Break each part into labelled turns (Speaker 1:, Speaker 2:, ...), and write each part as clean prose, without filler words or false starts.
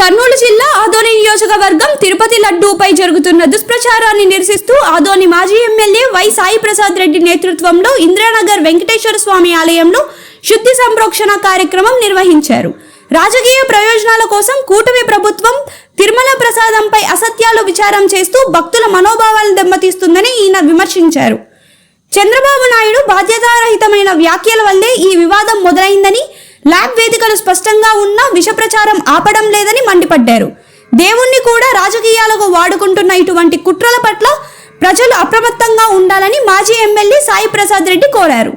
Speaker 1: కర్నూలు జిల్లా ఆదోని నియోజకవర్గం తిరుపతి లడ్డూపై జరుగుతున్న దుష్ప్రచారాన్ని నిరసిస్తూ ఆదోని మాజీ ఎమ్మెల్యే వై సాయి ప్రసాద్ రెడ్డి నేతృత్వంలో ఇంద్రానగర్ వెంకటేశ్వర స్వామి ఆలయంలో శుద్ధి సంప్రోక్షణ కార్యక్రమం నిర్వహించారు. రాజకీయ ప్రయోజనాల కోసం కూటమి ప్రభుత్వం తిరుమల ప్రసాదంపై అసత్యాలు విచారం చేస్తూ భక్తుల మనోభావాలను దెబ్బతీస్తుందని ఈయన విమర్శించారు. చంద్రబాబు నాయుడు బాధ్యతారహితమైన వ్యాఖ్యల వల్లే ఈ వివాదం మొదలైందని, ల్యాబ్ వేదికలు స్పష్టంగా ఉన్నా విష ప్రచారం ఆపడం లేదని మండిపడ్డారు. దేవుణ్ణి కూడా రాజకీయాలకు వాడుకుంటున్న ఇటువంటి కుట్రల పట్ల ప్రజలు అప్రమత్తంగా ఉండాలని మాజీ ఎమ్మెల్యే సాయి ప్రసాద్ రెడ్డి కోరారు.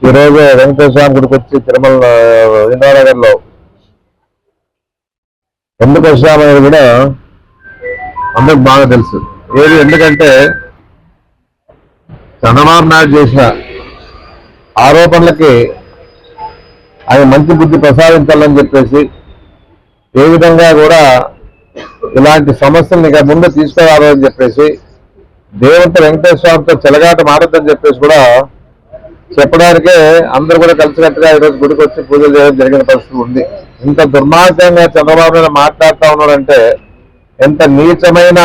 Speaker 2: ఈరోజు వెంకటేశ్వర స్వామి గుడికి వచ్చి తిరుమల ఇంద్రానగర్ లో ఎందుకు వచ్చామనేది కూడా అందరికి బాగా తెలుసు. ఏది ఎందుకంటే చంద్రబాబు నాయుడు చేసిన ఆరోపణలకి ఆయన మంచి బుద్ధి ప్రసాదించాలని చెప్పేసి, ఏ విధంగా కూడా ఇలాంటి సమస్యల్ని ఇక ముందు తీసుకురావాలని చెప్పేసి, దేవుడితో వెంకటేశ్వర స్వామితో చెలగాట మారద్దని చెప్పేసి కూడా చెప్పడానికే అందరూ కూడా కలిసినట్టుగా ఈరోజు గుడికి వచ్చి పూజలు చేయడం జరిగిన పరిస్థితి ఉంది. ఇంత దుర్మార్గంగా చంద్రబాబు నాయుడు మాట్లాడుతూ ఉన్నారంటే ఎంత నీచమైన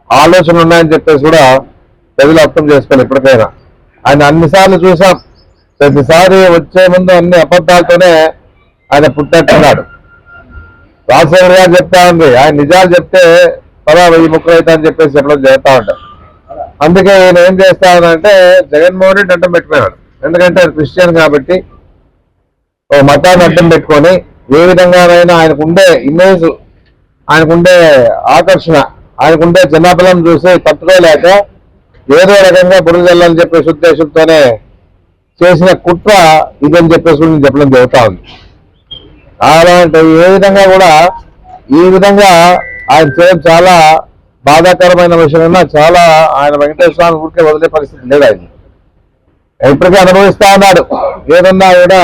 Speaker 2: ఆలోచనలు ఉన్నాయని చెప్పేసి కూడా ప్రజలు అర్థం చేసుకోవాలి. ఇప్పటికైనా ఆయన అన్నిసార్లు చూసాం, ప్రతిసారి వచ్చే ముందు అన్ని అబద్ధాలతోనే ఆయన పుట్టట్టున్నాడు. రాజశేఖర్ గారు చెప్తా ఉంది, ఆయన నిజాలు చెప్తే 10,000 ముక్కలు అవుతా అని చెప్పేసి చెప్పడం చేస్తా ఉంటాం. అందుకే ఈయన ఏం చేస్తా ఉన్నాడంటే జగన్మోహన్ రెడ్డి అడ్డం పెట్టుకున్నాడు. ఎందుకంటే ఆయన క్రిస్టియన్ కాబట్టి ఓ మతాన్ని అడ్డం పెట్టుకొని ఏ విధంగానైనా ఆయనకుండే ఇమేజ్, ఆయనకుండే ఆకర్షణ, ఆయనకుండే చిన్నపిల్లని చూసి తట్టుకోలేక ఏదో రకంగా బురద జల్లని చెప్పేసి ఉద్దేశంతోనే చేసిన కుట్ర ఇదని చెప్పేసి నేను చెప్పడం జరుగుతా ఉంది. అలాంటి ఏ విధంగా కూడా ఈ విధంగా ఆయన చేయడం చాలా బాధాకరమైన విషయం. చాలా ఆయన వెంకటేశ్వర స్వామి ఊరికే వదిలే పరిస్థితి లేదు. ఆయన ఇప్పటికీ అనుభవిస్తా ఉన్నాడు. ఏదన్నా కూడా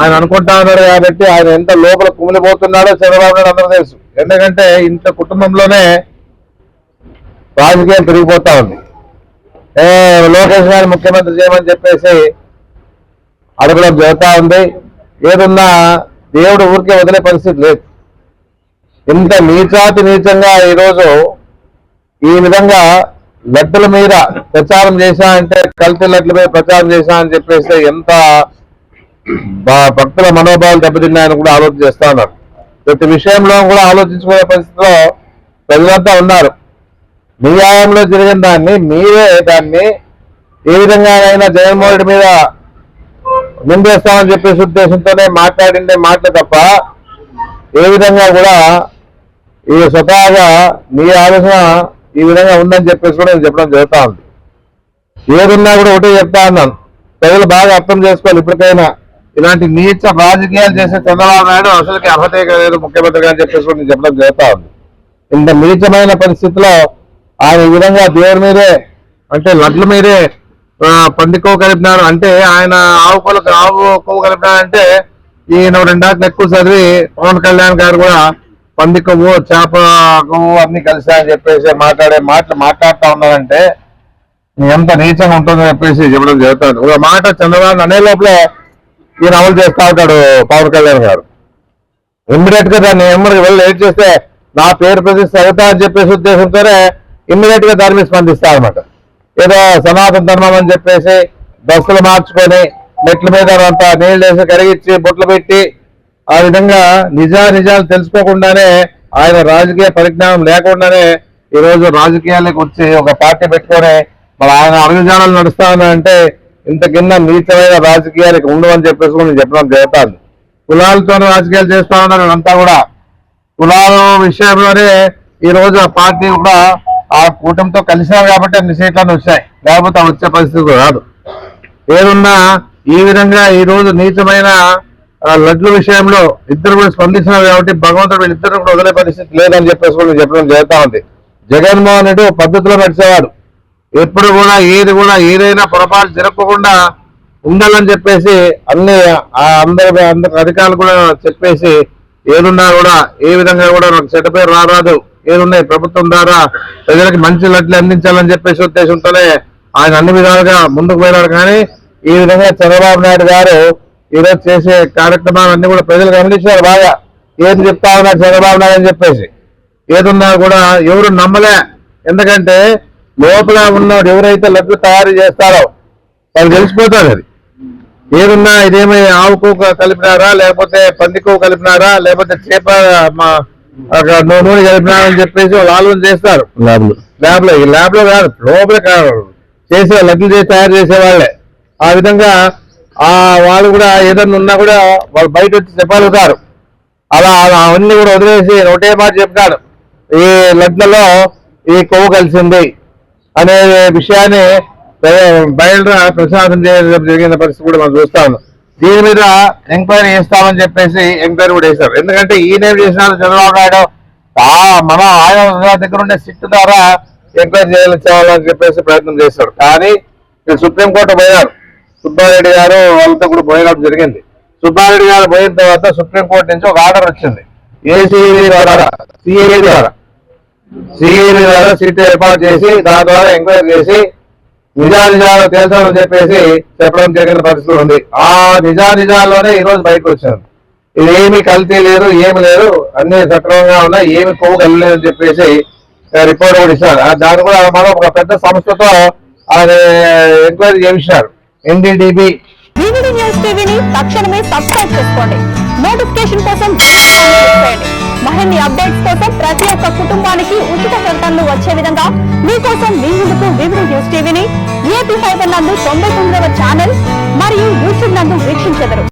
Speaker 2: ఆయన అనుకుంటా ఉన్నాడు కాబట్టి ఆయన ఎంత లోపల కుమిలిపోతున్నాడో చంద్రబాబు నాయుడు అందరూ తెలుసు. ఎందుకంటే ఇంత కుటుంబంలోనే రాజకీయం తిరిగిపోతా ఉంది. లోకేష్ గారిని ముఖ్యమంత్రి చేయమని చెప్పేసి అడగడం జరుగుతా ఉంది. ఏదన్నా దేవుడు ఊరికే వదిలే పరిస్థితి లేదు. ఇంత నీచాతి నీచంగా ఈరోజు ఈ విధంగా లడ్డుల మీద ప్రచారం చేశానంటే, కల్తీ లడ్డుల మీద ప్రచారం చేశానని చెప్పేసి ఎంత భక్తుల మనోభావాలు దెబ్బతిన్నాయని కూడా ఆలోచన చేస్తా ఉన్నారు. ప్రతి విషయంలో కూడా ఆలోచించుకునే పరిస్థితిలో ప్రజలంతా ఉన్నారు. మీ ఆయంలో జరిగిన దాన్ని మీరే దాన్ని ఏ విధంగానైనా జగన్మోహన్ రెడ్డి మీద నిందేస్తామని చెప్పేసి ఉద్దేశంతోనే మాట్లాడిండే మాటలు తప్ప ఏ విధంగా కూడా ఈ స్వతహాగా మీ ఆలోచన ఈ విధంగా ఉందని చెప్పేసి కూడా నేను చెప్పడం జరుగుతా ఉంది. ఏదున్నా కూడా ఒకటే చెప్తా ఉన్నాను, ప్రజలు బాగా అర్థం చేసుకోవాలి. ఇప్పటికైనా ఇలాంటి నీచ రాజకీయాలు చేసే చంద్రబాబు నాయుడు అసలుకి అర్హతే లేదు ముఖ్యమంత్రిగా అని చెప్పేసి కూడా నేను చెప్పడం జరుగుతా ఉంది. ఇంత నీచమైన పరిస్థితిలో ఆయన ఈ విధంగా దేవుడి మీదే అంటే లడ్ల మీదే పంది కొవ్వు కలిపినారు. అంటే ఆయన ఆవు కొవ్వు కలిపినారంటే ఈయన 2 ఆటలు ఎక్కువ చదివి పవన్ కళ్యాణ్ గారు కూడా పంది కొవ్వు చేప కొవ్వు అన్ని కలిసాయని చెప్పేసి మాట్లాడుతూ ఉన్నారంటే ఎంత నీచంగా ఉంటుందని చెప్పేసి చెప్పడం జరుగుతుంది. ఒక మాట చంద్రబాబు అనే లోపలే ఈయన అమలు చేస్తా ఉంటాడు పవన్ కళ్యాణ్ గారు. ఇమ్మీడియట్ గా దాన్ని వెళ్ళి ఏడ్ చేస్తే నా పేరు ప్రతిష్ట అవుతా అని చెప్పేసి ఉద్దేశంతోనే ఇమ్మీడియట్ గా దాని మీద స్పందిస్తా అనమాట. ఏదో సనాతన ధర్మం అని చెప్పేసి బస్సులు మార్చుకొని మెట్ల మీద అంతా నీళ్ళు వేసి కరిగించి బొట్లు పెట్టి ఆ విధంగా నిజాలు తెలుసుకోకుండానే ఆయన రాజకీయ పరిజ్ఞానం లేకుండానే ఈరోజు రాజకీయాలకు వచ్చి ఒక పార్టీ పెట్టుకొని మరి ఆయన అడుగుజాడలు నడుస్తా ఉన్నాయంటే ఇంత కింద నీచమైన రాజకీయాలకు ఉండవని చెప్పేసి నేను చెప్పడం జరుగుతుంది. కులాలతో రాజకీయాలు చేస్తా ఉన్నారు అంతా కూడా. కులాల విషయంలోనే ఈ రోజు ఆ పార్టీ కూడా ఆ కూటమితో కలిశారు కాబట్టి అన్ని సీట్లను వచ్చాయి, లేకపోతే వచ్చే పరిస్థితి రాదు. ఏదున్నా ఈ విధంగా ఈ రోజు నీచమైన లడ్ల విషయంలో ఇద్దరు కూడా స్పందించినారు కాబట్టి భగవంతుడు వీళ్ళిద్దరు కూడా వదిలే పరిస్థితి లేదని చెప్పేసి కూడా చెప్పడం జరుగుతా ఉంది. జగన్మోహన్ రెడ్డి పద్ధతిలో నడిచేవాడు, ఎప్పుడు కూడా ఏదైనా పొరపాటు జరగకుండా ఉండాలని చెప్పేసి అందరి అధికారులు కూడా చెప్పేసి ఏదున్నా కూడా ఏ విధంగా కూడా నాకు చెడ్డ పేరు రారాదు, ఏదున్నాయి ప్రభుత్వం ద్వారా ప్రజలకు మంచి లడ్లు అందించాలని చెప్పేసి ఉద్దేశంతోనే ఆయన అన్ని విధాలుగా ముందుకు పోయినాడు. కానీ ఈ విధంగా చంద్రబాబు నాయుడు గారు ఈరోజు చేసే కార్యక్రమాలన్నీ కూడా ప్రజలు గమనించారు బాగా. ఏం చెప్తా ఉన్నారు చంద్రబాబు నాయుడు అని చెప్పేసి ఏదున్నా కూడా ఎవరు నమ్మలే. ఎందుకంటే లోపల ఉన్నవాడు ఎవరైతే లడ్లు తయారు చేస్తారో వాళ్ళు తెలిసిపోతారు. అది ఏదున్నా ఇదేమీ ఆవుకు కలిపినారా, లేకపోతే పందికు కలిపినారా, లేకపోతే చేప నూనె కలిపినారా అని చెప్పేసి వాళ్ళు ఆలోచన చేస్తారు ల్యాబ్ లో. ఈ ల్యాబ్ లో కాదు, లోపల చేసే లడ్లు చేసి తయారు చేసే వాళ్ళే. ఆ విధంగా వాళ్ళు కూడా ఏదన్నా ఉన్నా కూడా వాళ్ళు బయట వచ్చి చెప్పగలుగుతారు. అలా అవన్నీ కూడా వదిలేసి ఒకటే మాట చెప్తాడు, ఈ లడ్లలో ఈ కొవ్వు కలిసింది అనే విషయాన్ని బయట ప్రసాదం చేయడం జరిగిన పరిస్థితి కూడా మనం చూస్తాము. దీని మీద ఎంక్వైరీ చేస్తామని చెప్పేసి ఎంక్వైరీ కూడా చేశారు. ఎందుకంటే ఈయన చేసినారు చంద్రబాబు నాయుడు మన ఆయన దగ్గర ఉండే సిట్ ద్వారా ఎంక్వైరీ చేయాలని చెప్పేసి ప్రయత్నం చేశారు. కానీ సుప్రీంకోర్టు పోయారు, సుబ్బారెడ్డి గారు వాళ్ళతో కూడా పోయినప్పుడు జరిగింది. సుబ్బారెడ్డి గారు పోయిన తర్వాత సుప్రీంకోర్టు నుంచి ఒక ఆర్డర్ వచ్చింది, సిఐడి ద్వారా సిట్ ఏర్పాటు చేసి దాని ద్వారా ఎంక్వైరీ చేసి నిజాలు తేల్చాలని చెప్పేసి చెప్పడం జరిగిన పరిస్థితి ఉంది. ఆ నిజాల్లోనే ఈ రోజు బయటకు వచ్చారు. ఇది ఏమి కల్తీ లేదు, ఏమి లేదు, అన్ని సక్రమంగా ఉన్నాయి, ఏమి కొవ్వు కలిలేదని చెప్పేసి రిపోర్ట్ కూడా ఇచ్చారు. దాన్ని కూడా మనం ఒక పెద్ద సంస్థతో ఎంక్వైరీ చేయించారు, NDDB.
Speaker 3: వివిడి న్యూస్ టీవీని తక్షణమే సబ్స్క్రైబ్ చేసుకోండి. నోటిఫికేషన్ కోసం చేయండి. మరిన్ని అప్డేట్స్ కోసం ప్రతి ఒక్క కుటుంబానికి ఉచిత ప్రకటనలు వచ్చే విధంగా మీకోసం మీ ముందుకు వివిడి న్యూస్ టీవీని AP5 నందు 99వ ఛానల్ మరియు యూట్యూబ్ నందు వీక్షించెదరు.